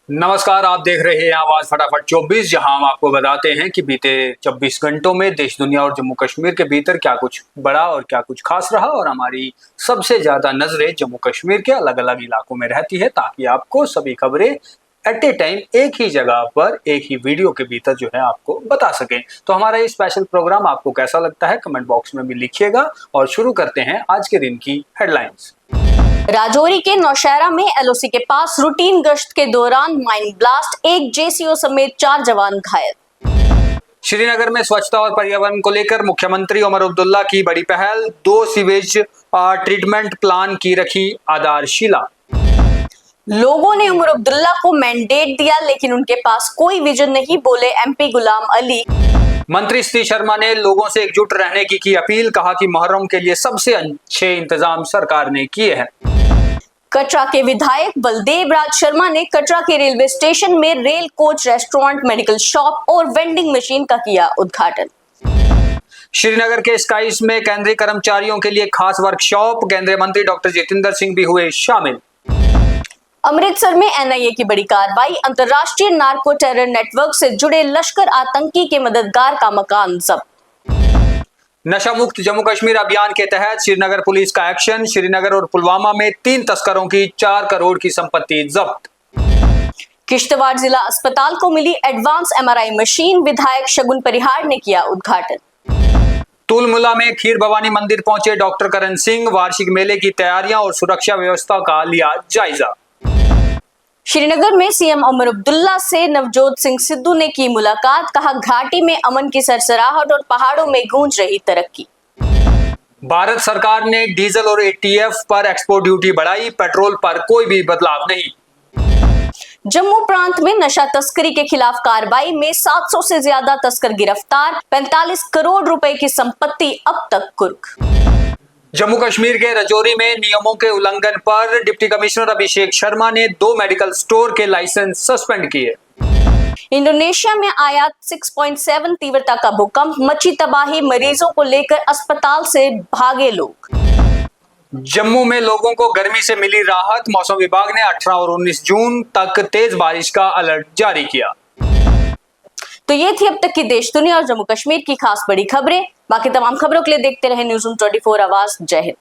नमस्कार, आप देख रहे हैं आवाज फटाफट 24, जहां हम आपको बताते हैं कि बीते 24 घंटों में देश दुनिया और जम्मू कश्मीर के भीतर क्या कुछ बड़ा और क्या कुछ खास रहा। और हमारी सबसे ज्यादा नजरें जम्मू कश्मीर के अलग अलग इलाकों में रहती है, ताकि आपको सभी खबरें एट ए टाइम एक ही जगह पर एक ही वीडियो के भीतर जो है आपको बता सकें। तो हमारा ये स्पेशल प्रोग्राम आपको कैसा लगता है कमेंट बॉक्स में भी लिखिएगा। और शुरू करते हैं आज के दिन की हेडलाइंस। राजौरी के नौशहरा में एलओसी के पास रूटीन गश्त के दौरान माइन ब्लास्ट, एक जेसीओ समेत 4 जवान घायल। श्रीनगर में स्वच्छता और पर्यावरण को लेकर मुख्यमंत्री उमर अब्दुल्ला की बड़ी पहल, 2 सीवेज ट्रीटमेंट प्लान की रखी आधारशिला। लोगों ने उमर अब्दुल्ला को मैंडेट दिया, लेकिन उनके पास कोई विजन नहीं, बोले एमपी गुलाम अली। मंत्री सतीश शर्मा ने लोगों से एकजुट रहने की अपील, कहा कि मुहर्रम के लिए सबसे अच्छे इंतजाम सरकार ने किए हैं। कटरा के विधायक बलदेव राज शर्मा ने कटरा के रेलवे स्टेशन में rail coach, restaurant, medical shop और वेंडिंग मशीन का किया उद्घाटन। श्रीनगर के स्काइस में केंद्रीय कर्मचारियों के लिए खास वर्कशॉप, केंद्रीय मंत्री डॉक्टर जितेंद्र सिंह भी हुए शामिल। अमृतसर में एनआईए की बड़ी कार्रवाई, अंतर्राष्ट्रीय नार्को टेरर नेटवर्क से जुड़े लश्कर आतंकी के मददगार का मकान जब्त। नशा मुक्त जम्मू कश्मीर अभियान के तहत श्रीनगर पुलिस का एक्शन, श्रीनगर और पुलवामा में 3 तस्करों की 4 करोड़ की संपत्ति जब्त। किश्तवाड़ जिला अस्पताल को मिली एडवांस एमआरआई मशीन, विधायक शगुन परिहार ने किया उद्घाटन। तुलमुला में खीर भवानी मंदिर पहुंचे डॉक्टर करण सिंह, वार्षिक मेले की तैयारियां और सुरक्षा व्यवस्था का लिया जायजा। श्रीनगर में सीएम उमर अब्दुल्ला से नवजोत सिंह सिद्धू ने की मुलाकात, कहा घाटी में अमन की सरसराहट और पहाड़ों में गूंज रही तरक्की। भारत सरकार ने डीजल और एटीएफ पर एक्सपोर्ट ड्यूटी बढ़ाई, पेट्रोल पर कोई भी बदलाव नहीं। जम्मू प्रांत में नशा तस्करी के खिलाफ कार्रवाई में 700 से ज्यादा तस्कर गिरफ्तार, 45 करोड़ रुपए की संपत्ति अब तक कुर्क। जम्मू कश्मीर के राजौरी में नियमों के उल्लंघन पर डिप्टी कमिश्नर अभिषेक शर्मा ने 2 मेडिकल स्टोर के लाइसेंस सस्पेंड किए। इंडोनेशिया में आया 6.7 तीव्रता का भूकंप, मची तबाही, मरीजों को लेकर अस्पताल से भागे लोग। जम्मू में लोगों को गर्मी से मिली राहत, मौसम विभाग ने 18 और 19 जून तक तेज बारिश का अलर्ट जारी किया। तो ये थी अब तक की देश दुनिया और जम्मू कश्मीर की खास बड़ी खबरें। बाकी तमाम खबरों के लिए देखते रहे न्यूज़ 24 आवाज। जय हिंद।